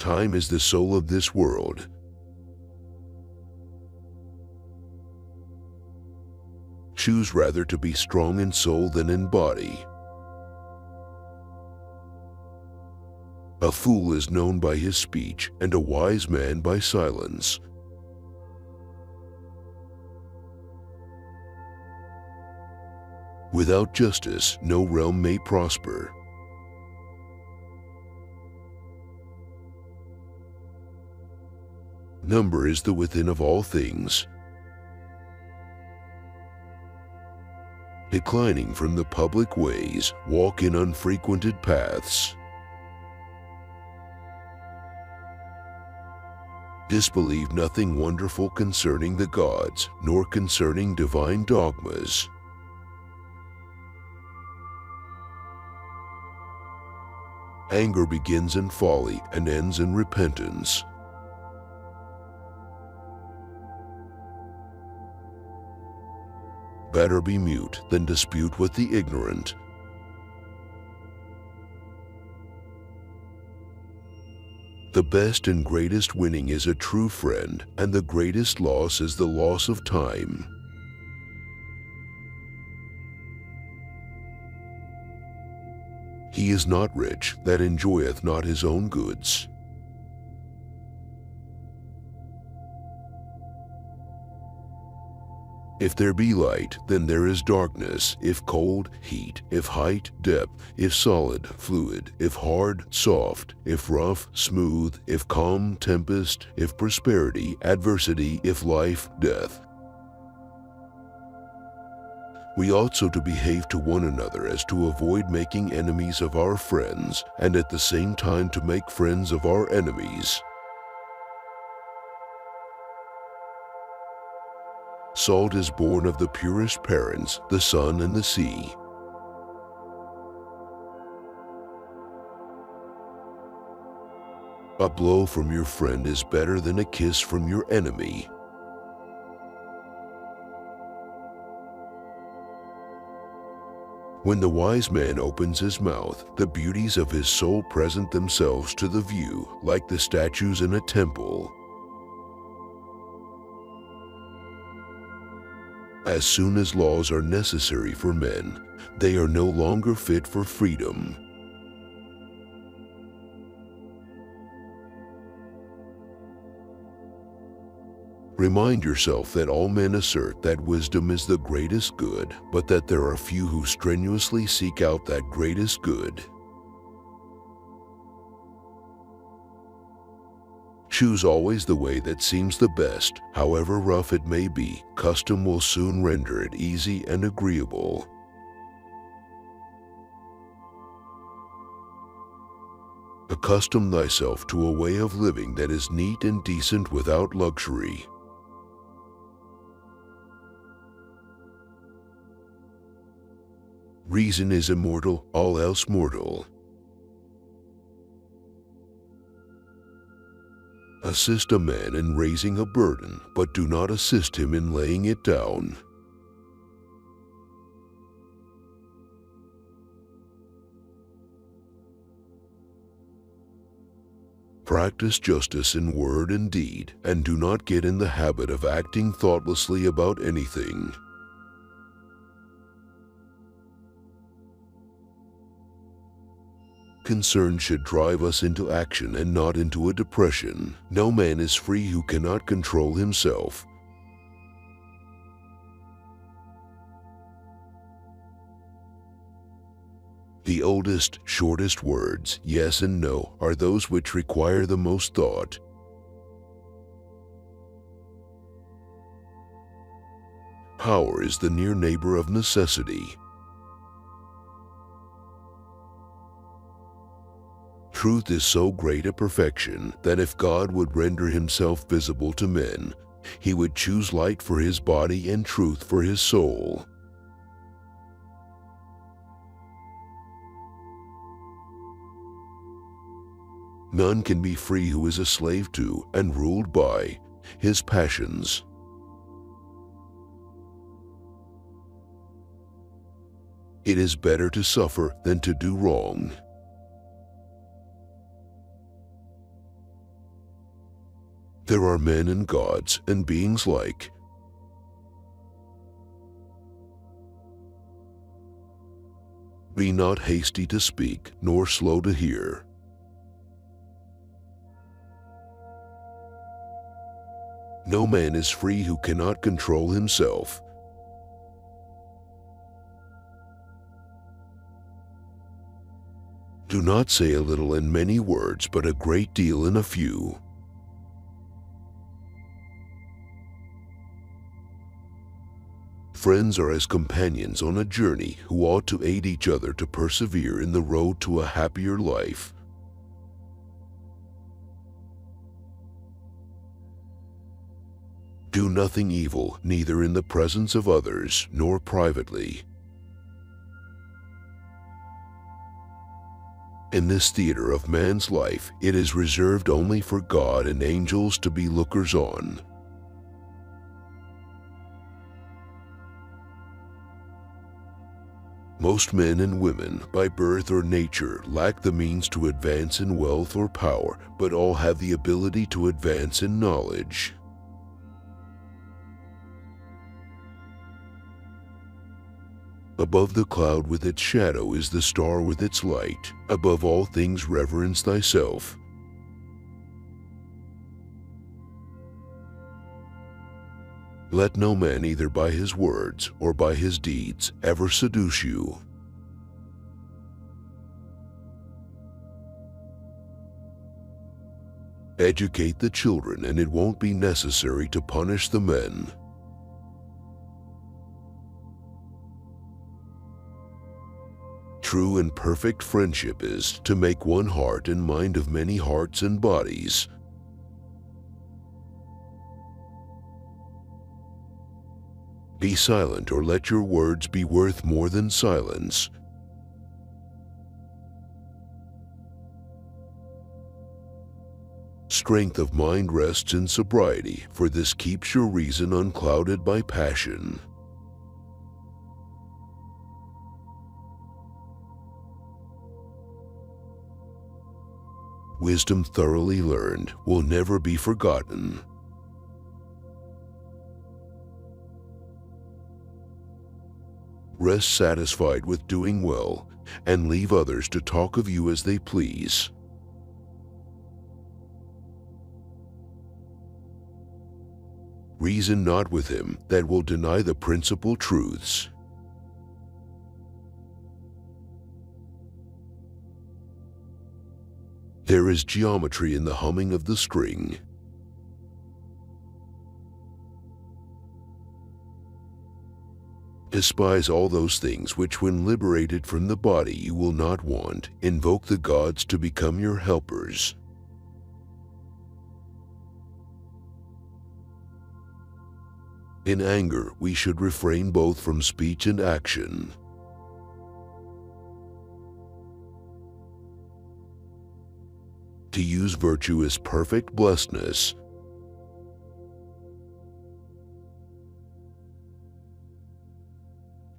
Time is the soul of this world. Choose rather to be strong in soul than in body. A fool is known by his speech, and a wise man by silence. Without justice, no realm may prosper. Number is the within of all things. Declining from the public ways, walk in unfrequented paths. Disbelieve nothing wonderful concerning the gods, nor concerning divine dogmas. Anger begins in folly and ends in repentance. Better be mute than dispute with the ignorant. The best and greatest winning is a true friend, and the greatest loss is the loss of time. He is not rich that enjoyeth not his own goods. If there be light, then there is darkness, if cold, heat, if height, depth, if solid, fluid, if hard, soft, if rough, smooth, if calm, tempest, if prosperity, adversity, if life, death. We ought so to behave to one another as to avoid making enemies of our friends, and at the same time to make friends of our enemies. Salt is born of the purest parents, the sun and the sea. A blow from your friend is better than a kiss from your enemy. When the wise man opens his mouth, the beauties of his soul present themselves to the view, like the statues in a temple. As soon as laws are necessary for men, they are no longer fit for freedom. Remind yourself that all men assert that wisdom is the greatest good, but that there are few who strenuously seek out that greatest good. Choose always the way that seems the best, however rough it may be. Custom will soon render it easy and agreeable. Accustom thyself to a way of living that is neat and decent without luxury. Reason is immortal, all else mortal. Assist a man in raising a burden, but do not assist him in laying it down. Practice justice in word and deed, and do not get in the habit of acting thoughtlessly about anything. Concern should drive us into action and not into a depression. No man is free who cannot control himself. The oldest, shortest words, yes and no, are those which require the most thought. Power is the near neighbor of necessity. Truth is so great a perfection that if God would render himself visible to men, he would choose light for his body and truth for his soul. None can be free who is a slave to and ruled by his passions. It is better to suffer than to do wrong. There are men and gods and beings like. Be not hasty to speak, nor slow to hear. No man is free who cannot control himself. Do not say a little in many words, but a great deal in a few. Friends are as companions on a journey who ought to aid each other to persevere in the road to a happier life. Do nothing evil, neither in the presence of others, nor privately. In this theater of man's life, it is reserved only for God and angels to be lookers on. Most men and women, by birth or nature, lack the means to advance in wealth or power, but all have the ability to advance in knowledge. Above the cloud with its shadow is the star with its light. Above all things reverence thyself. Let no man either by his words or by his deeds ever seduce you. Educate the children, and it won't be necessary to punish the men. True and perfect friendship is to make one heart and mind of many hearts and bodies. Be silent, or let your words be worth more than silence. Strength of mind rests in sobriety, for this keeps your reason unclouded by passion. Wisdom thoroughly learned will never be forgotten. Rest satisfied with doing well, and leave others to talk of you as they please. Reason not with him that will deny the principal truths. There is geometry in the humming of the string. Despise all those things which, when liberated from the body, you will not want. Invoke the gods to become your helpers. In anger, we should refrain both from speech and action. To use virtue is perfect blessedness.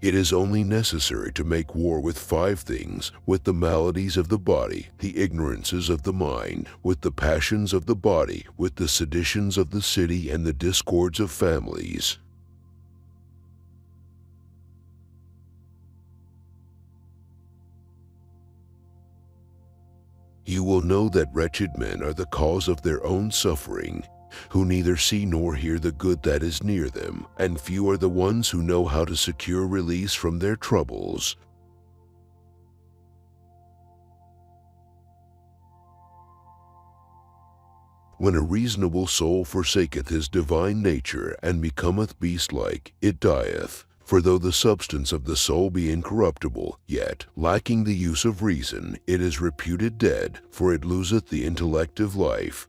It is only necessary to make war with 5 things: with the maladies of the body, the ignorances of the mind, with the passions of the body, with the seditions of the city, and the discords of families. You will know that wretched men are the cause of their own suffering, who neither see nor hear the good that is near them, and few are the ones who know how to secure release from their troubles. When a reasonable soul forsaketh his divine nature, and becometh beast-like, it dieth. For though the substance of the soul be incorruptible, yet, lacking the use of reason, it is reputed dead, for it loseth the intellective life.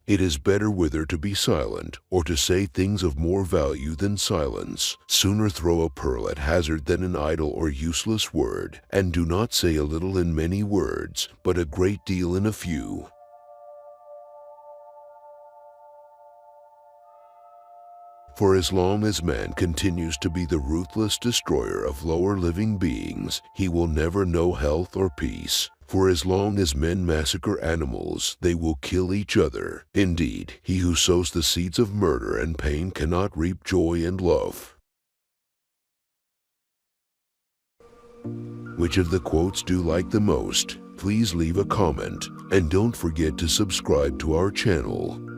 It is better wither to be silent, or to say things of more value than silence. Sooner throw a pearl at hazard than an idle or useless word, and do not say a little in many words, but a great deal in a few. For as long as man continues to be the ruthless destroyer of lower living beings, he will never know health or peace. For as long as men massacre animals, they will kill each other. Indeed, he who sows the seeds of murder and pain cannot reap joy and love. Which of the quotes do you like the most? Please leave a comment, and don't forget to subscribe to our channel.